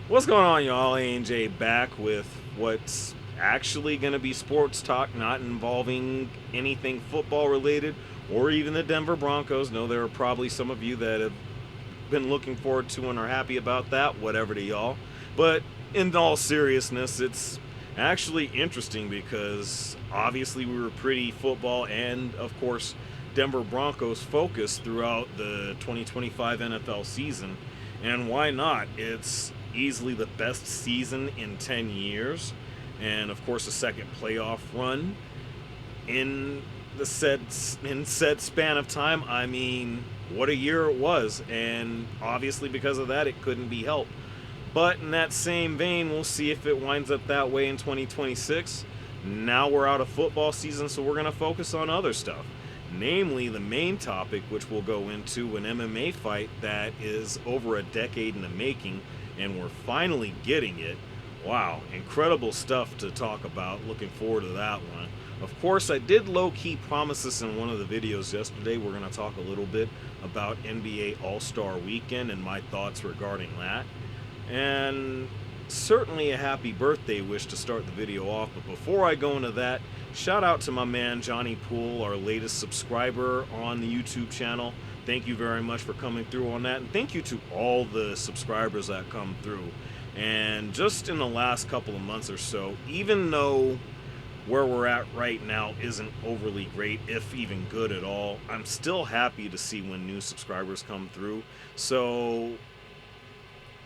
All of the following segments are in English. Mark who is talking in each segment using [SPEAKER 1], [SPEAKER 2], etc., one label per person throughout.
[SPEAKER 1] What's going on, y'all? A&J back with what's actually going to be sports talk, not involving anything football related or even the Denver Broncos. No, there are probably some of you that have been looking forward to and are happy about that, whatever to y'all. But in all seriousness, it's actually interesting because obviously we were pretty football and, of course, Denver Broncos focused throughout the 2025 NFL season. And why not? It's easily the best season in 10 years. And, of course, a second playoff run in said span of time. I mean, what a year it was, and obviously because of that it couldn't be helped. But in that same vein, we'll see if it winds up that way in 2026. Now we're out of football season, so we're going to focus on other stuff, namely the main topic, which we'll go into, an MMA fight that is over a decade in the making, and we're finally getting it. Wow, incredible stuff to talk about. Looking forward to that one. Of course, I did low-key promise this in one of the videos yesterday. We're going to talk a little bit about NBA All-Star Weekend and my thoughts regarding that. And certainly a happy birthday wish to start the video off. But before I go into that, shout out to my man Johnny Poole, our latest subscriber on the YouTube channel. Thank you very much for coming through on that. And thank you to all the subscribers that come through. And just in the last couple of months or so, even though where we're at right now isn't overly great, if even good at all, I'm still happy to see when new subscribers come through. So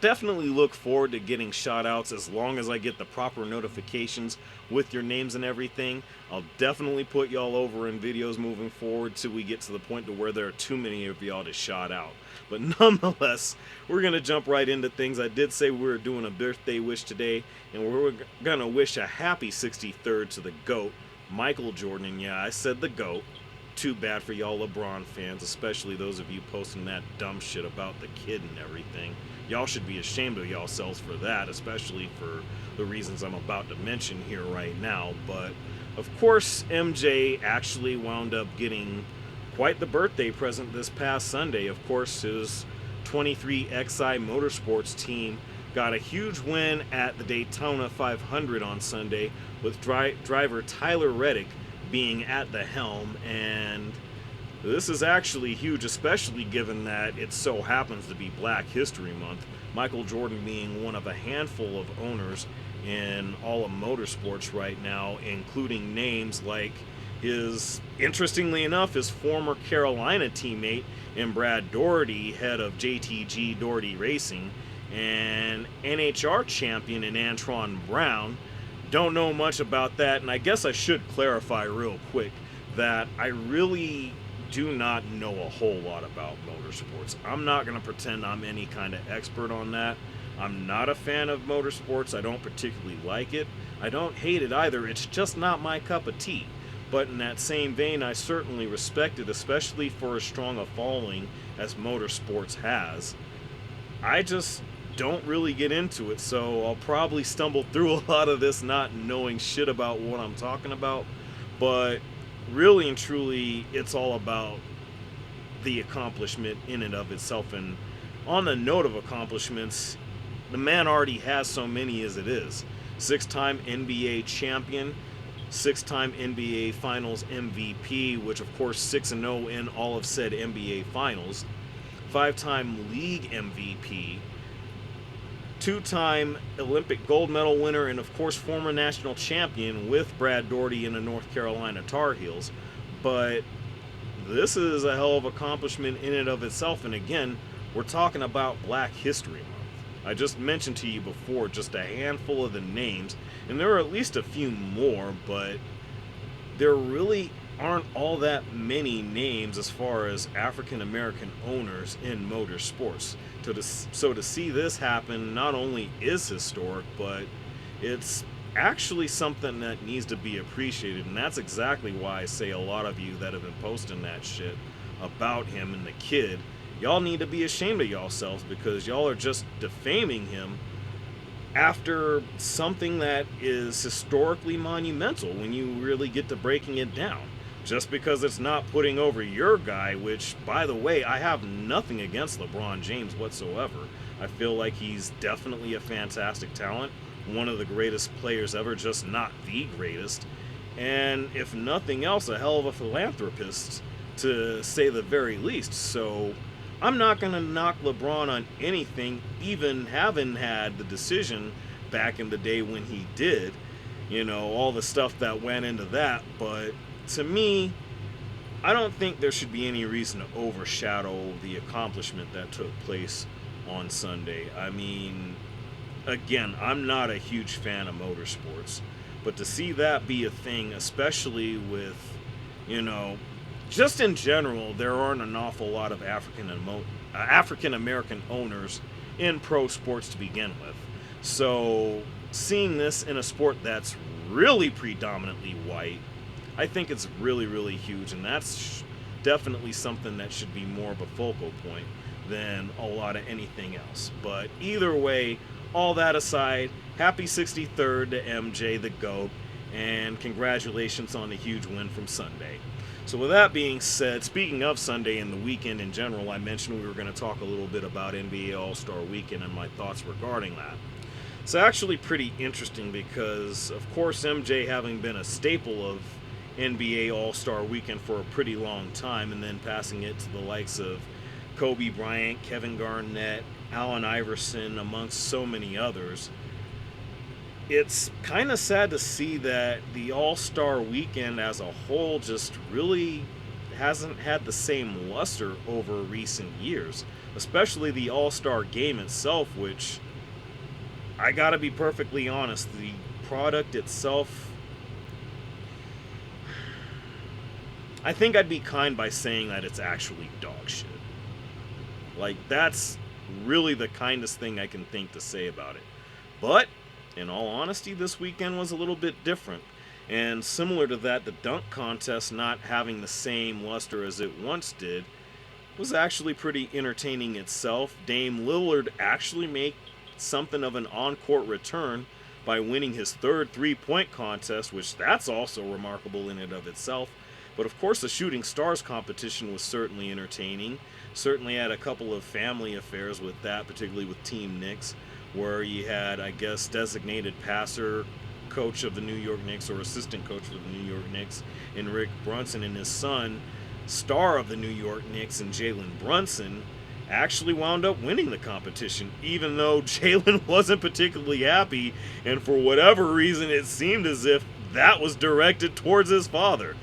[SPEAKER 1] definitely look forward to getting shout outs as long as I get the proper notifications with your names and everything. I'll definitely put y'all over in videos moving forward till we get to the point to where there are too many of y'all to shout out. But nonetheless, we're going to jump right into things. I did say we were doing a birthday wish today, and we're going to wish a happy 63rd to the GOAT, Michael Jordan. And yeah, I said the GOAT. Too bad for y'all LeBron fans, especially those of you posting that dumb shit about the kid and everything. Y'all should be ashamed of yourselves for that, especially for the reasons I'm about to mention here right now. But of course, MJ actually wound up getting quite the birthday present this past Sunday. Of course, his 23XI Motorsports team got a huge win at the Daytona 500 on Sunday, with driver Tyler Reddick being at the helm. And this is actually huge, especially given that it so happens to be Black History Month, Michael Jordan being one of a handful of owners in all of motorsports right now, including names like his, interestingly enough, his former Carolina teammate in Brad Daugherty, head of JTG Daugherty Racing, and NHR champion in Antron Brown. Don't know much about that, and I guess I should clarify real quick that I really do not know a whole lot about motorsports. I'm not going to pretend I'm any kind of expert on that. I'm not a fan of motorsports. I don't particularly like it. I don't hate it either. It's just not my cup of tea. But in that same vein, I certainly respect it, especially for as strong a following as motorsports has. I just don't really get into it, so I'll probably stumble through a lot of this not knowing shit about what I'm talking about. But really and truly, it's all about the accomplishment in and of itself. And on the note of accomplishments, the man already has so many as it is. 6-time NBA champion, 6-time NBA Finals MVP, which of course 6-0 in all of said NBA Finals, 5-time league MVP, 2-time Olympic gold medal winner, and of course former national champion with Brad Daugherty in the North Carolina Tar Heels. But this is a hell of an accomplishment in and of itself, and again, we're talking about Black History Month. I just mentioned to you before just a handful of the names, and there are at least a few more, but there really aren't all that many names as far as African American owners in motorsports. So to see this happen not only is historic, but it's actually something that needs to be appreciated. And that's exactly why I say a lot of you that have been posting that shit about him and the kid, y'all need to be ashamed of yourselves, because y'all are just defaming him after something that is historically monumental when you really get to breaking it down. Just because it's not putting over your guy, which, by the way, I have nothing against LeBron James whatsoever. I feel like he's definitely a fantastic talent, one of the greatest players ever, just not the greatest. And if nothing else, a hell of a philanthropist, to say the very least. So I'm not going to knock LeBron on anything, even having had the decision back in the day when he did, all the stuff that went into that. But to me, I don't think there should be any reason to overshadow the accomplishment that took place on Sunday. I mean, again, I'm not a huge fan of motorsports, but to see that be a thing, especially with, you know, just in general, there aren't an awful lot of African American owners in pro sports to begin with. So seeing this in a sport that's really predominantly white, I think it's really, really huge, and that's definitely something that should be more of a focal point than a lot of anything else. But either way, all that aside, happy 63rd to MJ the GOAT, and congratulations on the huge win from Sunday. So with that being said, speaking of Sunday and the weekend in general, I mentioned we were going to talk a little bit about NBA All-Star Weekend and my thoughts regarding that. It's actually pretty interesting because, of course, MJ having been a staple of NBA All-Star Weekend for a pretty long time, and then passing it to the likes of Kobe Bryant, Kevin Garnett, Allen Iverson, amongst so many others, it's kind of sad to see that the All-Star Weekend as a whole just really hasn't had the same luster over recent years, especially the All-Star Game itself, which, I gotta be perfectly honest, the product itself, I think I'd be kind by saying that it's actually dog shit. Like, that's really the kindest thing I can think to say about it. But, in all honesty, this weekend was a little bit different. And similar to that, the dunk contest not having the same luster as it once did was actually pretty entertaining itself. Dame Lillard actually made something of an on-court return by winning his third three-point contest, which that's also remarkable in and of itself. But of course, the Shooting Stars competition was certainly entertaining. Certainly had a couple of family affairs with that, particularly with Team Knicks, where you had, I guess, designated passer, coach of the New York Knicks, or assistant coach of the New York Knicks, and Rick Brunson, and his son, star of the New York Knicks, and Jalen Brunson, actually wound up winning the competition, even though Jalen wasn't particularly happy, and for whatever reason, it seemed as if that was directed towards his father.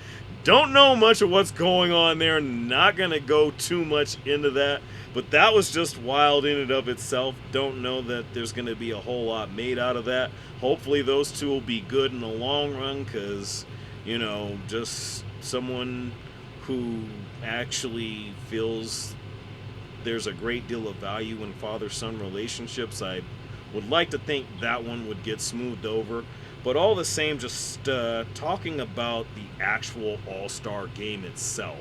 [SPEAKER 1] Don't know much of what's going on there, not going to go too much into that, but that was just wild in and of itself. Don't know that there's going to be a whole lot made out of that. Hopefully those two will be good in the long run, because, just someone who actually feels there's a great deal of value in father-son relationships, I would like to think that one would get smoothed over. But all the same, just talking about the actual All-Star Game itself.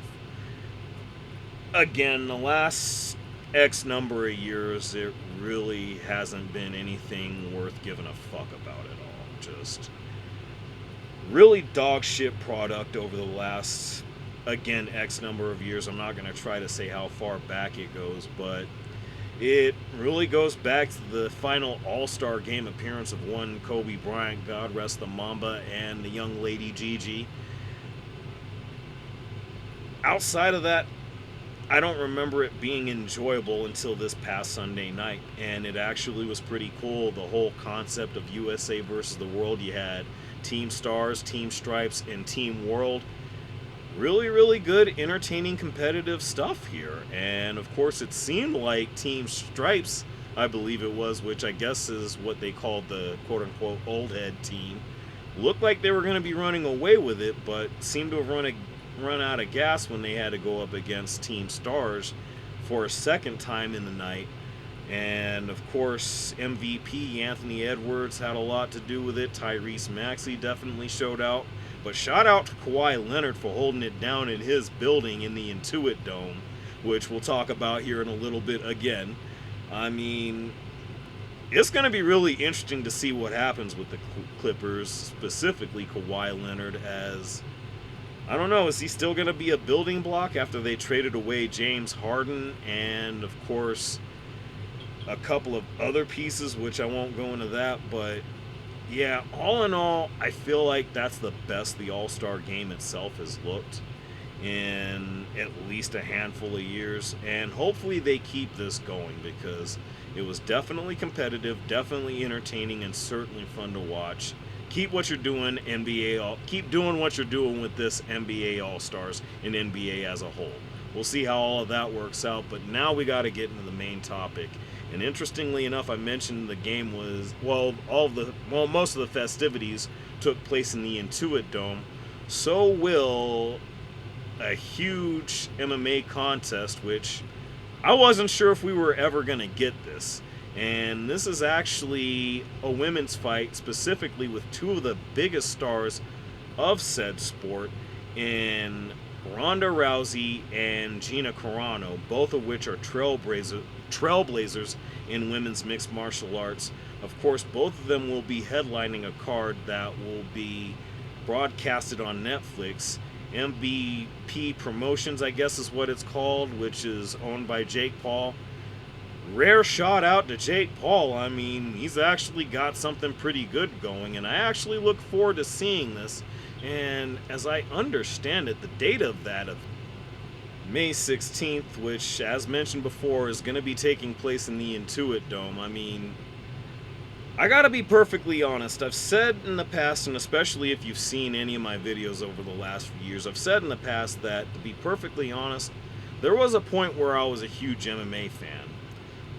[SPEAKER 1] Again, the last X number of years, it really hasn't been anything worth giving a fuck about at all. Just really dog shit product over the last, again, X number of years. I'm not going to try to say how far back it goes, but it really goes back to the final All-Star Game appearance of one Kobe Bryant, God rest the Mamba, and the young lady Gigi. Outside of that, I don't remember it being enjoyable until this past Sunday night, and it actually was pretty cool. The whole concept of USA versus the world. You had Team Stars, Team Stripes, and Team World. Really, really good, entertaining, competitive stuff here. And of course, it seemed like Team Stripes, I believe it was, which I guess is what they called the quote-unquote old head team, looked like they were going to be running away with it, but seemed to have run out of gas when they had to go up against Team Stars for a second time in the night. And of course, MVP Anthony Edwards had a lot to do with it. Tyrese Maxey definitely showed out. But shout out to Kawhi Leonard for holding it down in his building in the Intuit Dome, which we'll talk about here in a little bit again. I mean, it's going to be really interesting to see what happens with the Clippers, specifically Kawhi Leonard, as, I don't know, is he still going to be a building block after they traded away James Harden? And, of course, a couple of other pieces, which I won't go into that, but yeah, all in all, I feel like that's the best the All-Star game itself has looked in at least a handful of years, and hopefully they keep this going because it was definitely competitive, definitely entertaining, and certainly fun to watch. Keep what you're doing, NBA. Keep doing what you're doing with this NBA All-Stars and NBA as a whole. We'll see how all of that works out, but now we got to get into the main topic. And interestingly enough, I mentioned the game was most of the festivities took place in the Intuit Dome. So will a huge MMA contest, which I wasn't sure if we were ever going to get this. And this is actually a women's fight, specifically with two of the biggest stars of said sport in Ronda Rousey and Gina Carano, both of which are trailblazers in women's mixed martial arts. Of course, both of them will be headlining a card that will be broadcasted on Netflix. MVP Promotions, I guess is what it's called, which is owned by Jake Paul. Rare shout out to Jake Paul. I mean, he's actually got something pretty good going, and I actually look forward to seeing this. And as I understand it, the date of that, of May 16th, which, as mentioned before, is going to be taking place in the Intuit Dome. I mean, I gotta be perfectly honest. I've said in the past, and especially if you've seen any of my videos over the last few years, I've said in the past that, to be perfectly honest, there was a point where I was a huge MMA fan.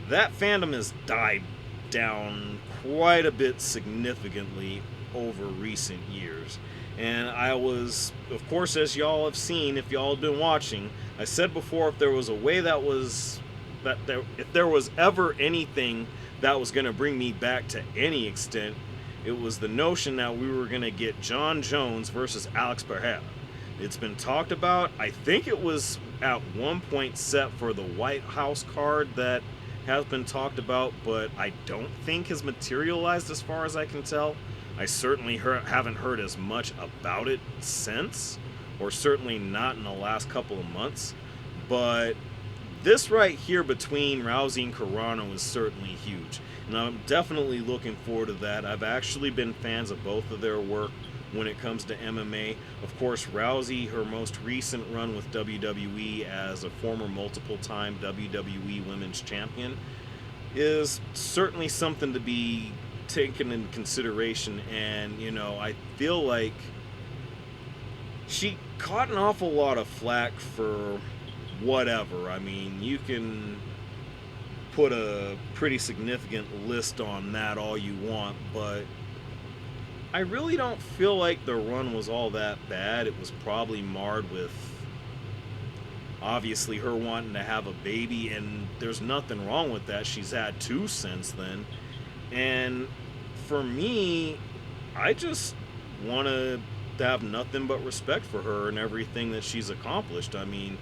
[SPEAKER 1] That fandom has died down quite a bit significantly over recent years. And I was, of course, as y'all have seen, if y'all have been watching, I said before, if there was a way if there was ever anything that was going to bring me back to any extent, it was the notion that we were going to get John Jones versus Alex Pereira. It's been talked about. I think it was at one point set for the White House card that has been talked about, but I don't think has materialized as far as I can tell. I certainly haven't heard as much about it since, or certainly not in the last couple of months. But this right here between Rousey and Carano is certainly huge, and I'm definitely looking forward to that. I've actually been fans of both of their work when it comes to MMA. Of course, Rousey, her most recent run with WWE as a former multiple-time WWE Women's Champion, is certainly something to be taken into consideration. And, you know, I feel like she caught an awful lot of flack for whatever. I mean, you can put a pretty significant list on that all you want, but I really don't feel like the run was all that bad. It was probably marred with, obviously, her wanting to have a baby, and there's nothing wrong with that. She's had two since then. And for me, I just want to have nothing but respect for her and everything that she's accomplished. I mean,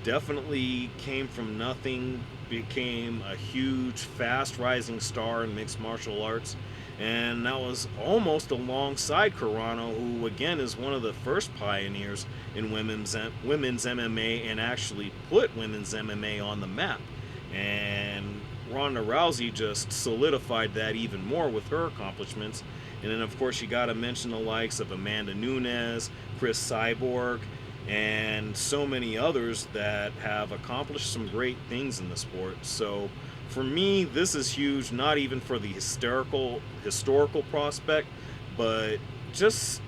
[SPEAKER 1] definitely came from nothing, became a huge, fast rising star in mixed martial arts. And that was almost alongside Carano, who again is one of the first pioneers in women's MMA and actually put women's MMA on the map. And Ronda Rousey just solidified that even more with her accomplishments. And then of course you got to mention the likes of Amanda Nunes, Chris Cyborg, and so many others that have accomplished some great things in the sport. So for me, this is huge, not even for the historical prospect, but just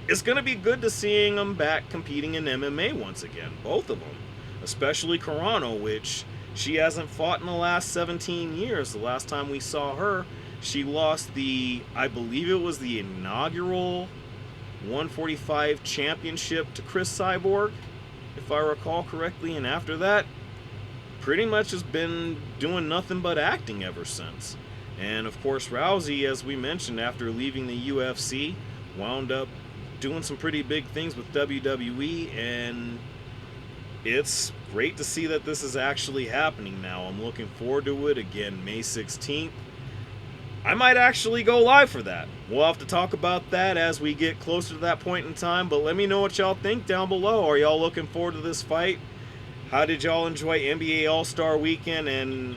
[SPEAKER 1] it's going to be good to seeing them back competing in MMA once again, both of them, especially Carano, which she hasn't fought in the last 17 years. The last time we saw her, she lost I believe it was the inaugural 145 championship to Chris Cyborg, if I recall correctly, and after that, pretty much has been doing nothing but acting ever since. And of course, Rousey, as we mentioned, after leaving the UFC, wound up doing some pretty big things with WWE, and it's great to see that this is actually happening now. I'm looking forward to it. Again, May 16th. I might actually go live for that. We'll have to talk about that as we get closer to that point in time, but let me know what y'all think down below. Are y'all looking forward to this fight? How did y'all enjoy NBA All-Star Weekend? And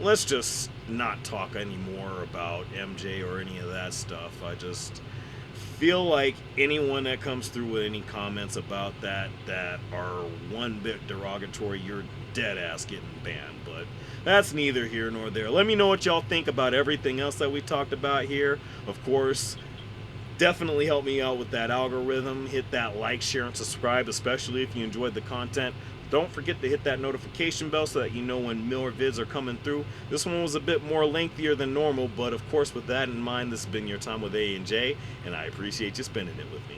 [SPEAKER 1] let's just not talk anymore about MJ or any of that stuff. I just feel like anyone that comes through with any comments about that are one bit derogatory, you're dead ass getting banned. But that's neither here nor there. Let me know what y'all think about everything else that we talked about here. Of course, definitely help me out with that algorithm. Hit that like, share, and subscribe, especially if you enjoyed the content. Don't forget to hit that notification bell so that you know when more vids are coming through. This one was a bit more lengthier than normal, but of course with that in mind, this has been your time with A&J, and I appreciate you spending it with me.